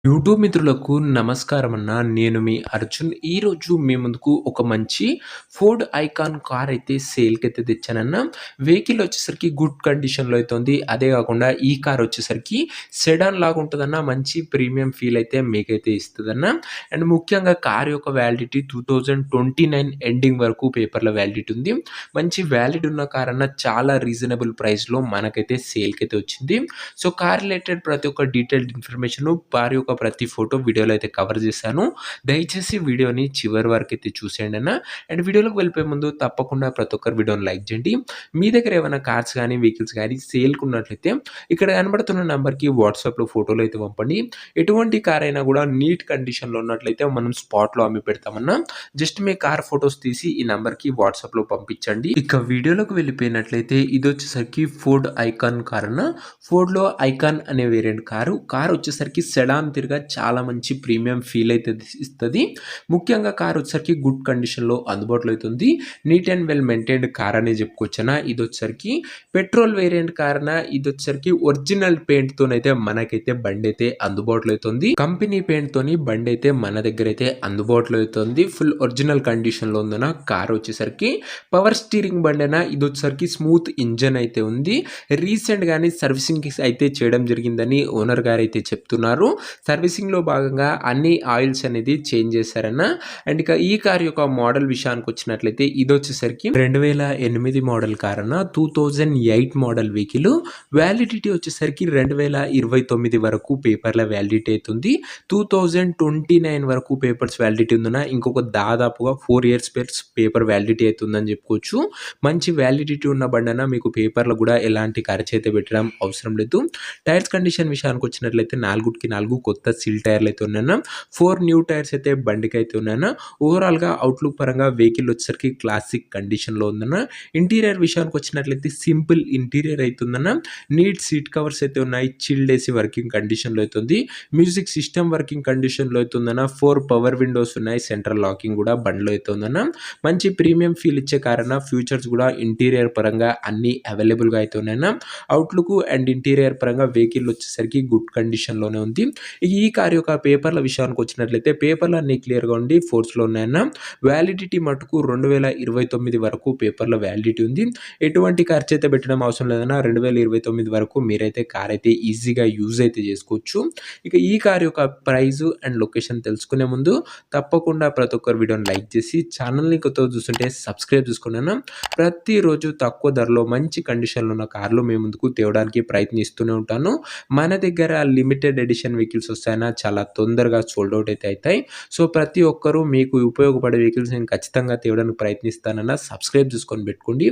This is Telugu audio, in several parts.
యూట్యూబ్ మిత్రులకు నమస్కారం అన్న. నేను మీ అర్జున్. ఈరోజు మీ ముందుకు ఒక మంచి ఫోర్డ్ ఐకాన్ కార్ అయితే సేల్‌కైతే తెచ్చానన్న. వెహికల్ వచ్చేసరికి గుడ్ కండిషన్‌లో అయితే ఉంది. అదే కాకుండా ఈ కార్ వచ్చేసరికి సెడాన్ లాగా ఉంటదన్న. మంచి ప్రీమియం ఫీల్ అయితే మీకైతే ఇస్తదన్న. అండ్ ముఖ్యంగా కార్ యొక్క వ్యాలిడిటీ 2029 ఎండింగ్ వరకు పేపర్‌లో వ్యాలిడిటీ ఉంది. మంచి వ్యాలిడ్ ఉన్న కార్ అన్న. చాలా రీజనబుల్ ప్రైస్‌లో మనకైతే సేల్‌కైతే వచ్చింది. సో కార్ రిలేటెడ్ ప్రతి ఒక్క డీటెయిల్డ్ ఇన్ఫర్మేషను కార్ యొక్క ప్రతి ఫోటో వీడియోలో అయితే కవర్ చేశాను. దయచేసి వీడియోని చివరి వరకు అయితే చూసేయండి అన్న. అండ్ వీడియోలోకి వెళ్ళిపోయే ముందు తప్పకుండా ప్రతి ఒక్కరు వీడియోని లైక్ చేయండి. మీ దగ్గర ఏమైనా కార్స్ కానీ వెహికల్స్ కానీ సేల్‌కి ఉన్నట్లయితే ఇక్కడ కనబడుతున్న నంబర్‌కి వాట్సాప్‌లో ఫోటోలు అయితే పంపండి. ఎటువంటి కార్ అయినా కూడా నీట్ కండిషన్‌లో ఉన్నట్లయితే మనం స్పాట్‌లో అమ్మి పెడతామన్నా. జస్ట్ మీ కార్ ఫోటోస్ తీసి ఈ నంబర్‌కి వాట్సాప్‌లో పంపించండి. ఇక వీడియోలోకి వెళ్ళిపోయినట్లయితే ఇది వచ్చేసరికి ఫోర్డ్ ఐకాన్ కార్ అన్న. ఫోర్డ్‌లో ఐకాన్ అనే వేరియంట్ కార్ వచ్చేసరికి సెడాన్ తిరిగా చాలా మంచి ప్రీమియం ఫీల్ అయితే ఇస్తది. ముఖ్యంగా కార్ వచ్చేసరికి గుడ్ కండిషన్‌లో అందుబాటులో అయితే ఉంది. Neat and well maintained car అనే చెప్పుకోవచ్చనా. ఇది వచ్చేసరికి పెట్రోల్ వేరియంట్ కార్ అన్న. ఇది వచ్చేసరికి ఒరిజినల్ పెయింట్ తోనైతే మనకైతే బండి అయితే అందుబాటులో అయితే ఉంది. కంపెనీ పెయింట్ తోని బండి అయితే మన దగ్గర అయితే అందుబాటులో అయితే ఉంది. ఫుల్ ఒరిజినల్ కండిషన్‌లో ఉందన్న. కార్ వచ్చేసరికి పవర్ స్టీరింగ్ బండి అన్న. ఇది వచ్చేసరికి స్మూత్ ఇంజన్ అయితే ఉంది. రీసెంట్ గానే సర్వీసింగ్ అయితే చేయడం జరిగిందని ఓనర్ గారు అయితే చెప్తున్నారు. సర్వీసింగ్‌లో భాగంగా అన్ని ఆయిల్స్ అనేది చేంజ్ చేశారన్న. అండ్ ఇక ఈ కార్ యొక్క మోడల్ విషయానికి వచ్చినట్లయితే ఇది వచ్చేసరికి 2008 మోడల్ కార్ అన్న. 2008 మోడల్ వెహికల్. వ్యాలిడిటీ వచ్చేసరికి 2029 వరకు పేపర్ల వ్యాలిడిటీ అవుతుంది. 2029 వరకు పేపర్స్ వ్యాలిడిటీ ఉందన్న. ఇంకొక దాదాపుగా 4 ఇయర్స్ పేపర్ వ్యాలిడిటీ అవుతుందని చెప్పుకోవచ్చు. మంచి వ్యాలిడిటీ ఉన్న బండన. మీకు పేపర్లో కూడా ఎలాంటి ఖర్చు అయితే పెట్టడం అవసరం లేదు. టైర్స్ కండిషన్ విషయానికి వచ్చినట్లయితే 4కి 4 కొత్త సీల్ టైర్లు అయితే ఉన్నాయన్న. 4 న్యూ టైర్స్ అయితే బండికి అయితే ఉన్నాయన్న. ఓవరాల్‌గా అవుట్‌లుక్ పరంగా వెహికల్ వచ్చేసరికి క్లాసిక్ కండిషన్‌లో ఉందన్న. ఇంటీరియర్ విషయానికి వచ్చినట్లయితే సింపుల్ ఇంటీరియర్ అవుతుందన్న. నీట్ సీట్ కవర్స్ అయితే ఉన్నాయి. చిల్డ్ ఏసీ వర్కింగ్ కండిషన్‌లో అయితే ఉంది. మ్యూజిక్ సిస్టమ్ వర్కింగ్ కండిషన్‌లో అయితే ఉందన్న. 4 పవర్ విండోస్ ఉన్నాయి. సెంట్రల్ లాకింగ్ కూడా బండిలో అయితే ఉందన్న. మంచి ప్రీమియం ఫీల్ ఇచ్చే కార్ అన్న. ఫ్యూచర్స్ కూడా ఇంటీరియర్ పరంగా అన్ని అవైలబుల్‌గా అయితే ఉన్నాయన్న. అవుట్‌లుక్ అండ్ ఇంటీరియర్ పరంగా వెహికల్ వచ్చేసరికి గుడ్ కండిషన్‌లోనే ఉంది. ఈ కార్ యొక్క పేపర్ల విషయానికి వచ్చినట్లయితే పేపర్లు అన్నీ క్లియర్‌గా ఉండి ఫోర్స్‌లో ఉన్నాయన్న. వ్యాలిడిటీ మటుకు 2029 వరకు పేపర్‌లో వ్యాలిడిటీ ఉంది. ఎటువంటి ఖర్చు అయితే పెట్టడం అవసరం లేదన్న. 2029 వరకు మీరైతే కార్ అయితే ఈజీగా యూజ్ అయితే చేసుకోవచ్చు. ఇక ఈ కార్ యొక్క ప్రైస్ అండ్ లొకేషన్ తెలుసుకునే ముందు తప్పకుండా ప్రతి ఒక్కరు వీడియోని లైక్ చేసి ఛానల్‌ని కొత్తగా చూస్తుంటే సబ్స్క్రైబ్ చేసుకోండి అన్న. ప్రతిరోజు తక్కువ ధరలో మంచి కండిషన్‌లో ఉన్న కార్లు మీ ముందుకు తేవడానికి ప్రయత్నిస్తూనే ఉంటాను. మన దగ్గర లిమిటెడ్ ఎడిషన్ వెహికల్స్ వస్తాయన్న. చాలా తొందరగా సోల్డ్ అవుట్ అయితే అవుతాయి. సో ప్రతి ఒక్కరు మీకు ఉపయోగపడే వెహికల్స్ నేను ఖచ్చితంగా తేవడానికి ప్రయత్నిస్తానన్న. సబ్స్క్రైబ్ చేసుకొని పెట్టుకోండి.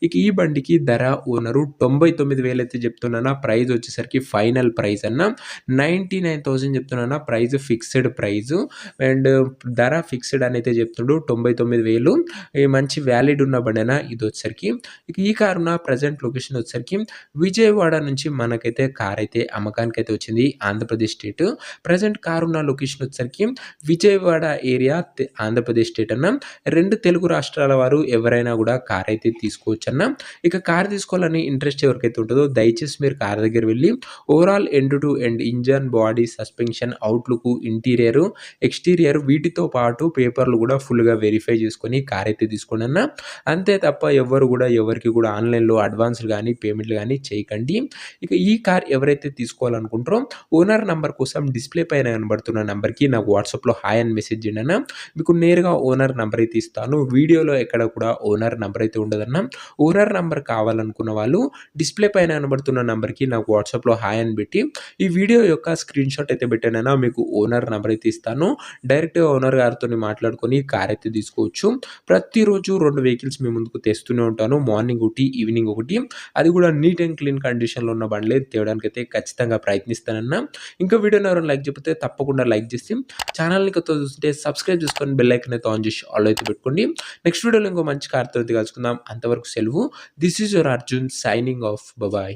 ఇక ఈ బండికి ధర ఓనరు 99,000 అయితే చెప్తున్నానా. ప్రైస్ వచ్చేసరికి ఫైనల్ ప్రైస్ అన్న 99,000 చెప్తున్నానా. ప్రైస్ ఫిక్స్డ్ ప్రైస్ అండ్ ధర ఫిక్స్డ్ అని అయితే చెప్తుండు. 99,000 ఈ మంచి వ్యాలిడ్ ఉన్న బండి అన్న. ఇది వచ్చేసరికి ఇక ఈ కార్ ఉన్న ప్రజెంట్ లొకేషన్ వచ్చేసరికి విజయవాడ నుంచి మనకైతే కార్ అయితే అమ్మకానికైతే వచ్చింది. ఆంధ్రప్రదేశ్ స్టేట్. ప్రజెంట్ కార్ ఉన్న లొకేషన్ వచ్చేసరికి విజయవాడ ఏరియా ఆంధ్రప్రదేశ్ స్టేట్ అన్న. 2 తెలుగు రాష్ట్రాల వారు ఎవరైనా కూడా కార్ అయితే తీసుకోవచ్చన్న. ఇక కార్ తీసుకోవాలని ఇంట్రెస్ట్ ఎవరికైతే ఉంటుందో దయచేసి మీరు కార్ దగ్గర వెళ్ళి overall end to end engine, body, suspension, outlook, interior, exterior వీటితో పాటు పేపర్లు కూడా ఫుల్‌గా వెరిఫై చేసుకొని కార్ అయితే తీసుకోండి అన్న. అంతే తప్ప ఎవ్వరు కూడా ఎవరికి కూడా ఆన్‌లైన్‌లో అడ్వాన్స్‌లు గానీ, పేమెంట్‌లు గానీ చేయకండి. ఇక ఈ కార్ ఎవరైతే తీసుకోవాలనుకుంటారో ఓనర్ నంబర్ కోసం డిస్‌ప్లే పైన కనబడుతున్న నంబర్‌కి నాకు వాట్సాప్‌లో హాయ్ అని మెసేజ్ చేయండి అన్న. మీకు నేరుగా ఓనర్ నంబర్ అయితే ఇస్తాను. వీడియోలో ఎక్కడ కూడా ఓనర్ నంబర్ అయితే ఉండదన్న. ఓనర్ నంబర్ కావాలనుకున్న వాళ్ళు డిస్‌ప్లే పైన కనబడుతున్న నంబర్‌కి నాకు వాట్సాప్‌లో హాయ్ అని పెట్టి ఈ వీడియో యొక్క స్క్రీన్‌షాట్ అయితే పెట్టానన్నా. మీకు ఓనర్ నంబర్ అయితే ఇస్తాను. డైరెక్ట్‌గా ఓనర్ గారితోని మాట్లాడుకొని కార్ అయితే తీసుకోవచ్చు. ప్రతిరోజు 2 వెహికల్స్ మీ ముందుకు తెస్తూనే ఉంటాను. మార్నింగ్ ఒకటి, ఈవినింగ్ ఒకటి. అది కూడా నీట్ అండ్ క్లీన్ కండిషన్‌లో ఉన్న బండ్లే తేవడానికైతే ఖచ్చితంగా ప్రయత్నిస్తానన్న. ఇంకా వీడియోని ఎవరైనా లైక్ చేయకపోతే తప్పకుండా లైక్ చేసి ఛానల్‌ని కొత్తగా చూస్తుంటే సబ్స్క్రైబ్ చేసుకొని బెల్ ఐకాన్ అయితే ఆన్ చేసి ఆల్ అయితే పెట్టుకోండి. నెక్స్ట్ వీడియోలో ఇంకో మంచి కార్‌తో అయితే కలుసుకుందాం. అంతవరకు సెలవు. This is your Arjun signing off. Bye.